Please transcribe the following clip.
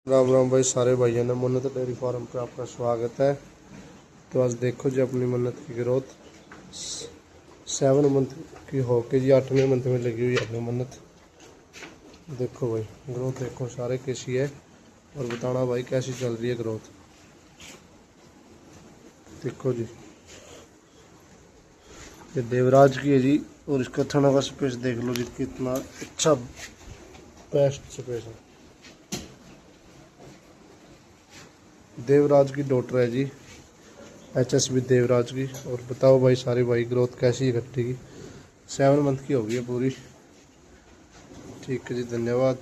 राम राम भाई सारे भाइयों ने मन्नत डेयरी फार्म पे आपका स्वागत है। तो आज देखो जी अपनी मन्नत की ग्रोथ 7 मंथ की होके जी 8वें मंथ में लगी हुई है अपनी मन्नत। देखो भाई ग्रोथ देखो सारे कैसी है और बताना भाई कैसी चल रही है ग्रोथ। देखो जी ये देवराज की है जी और इसका थना का स्पेस देख लो जी कितना अच्छा बेस्ट स्पेस है। देवराज की डॉटर है जी HSB देवराज की। और बताओ भाई सारी भाई ग्रोथ कैसी है कट्टी की। 7 मंथ की होगी है पूरी। ठीक है जी धन्यवाद।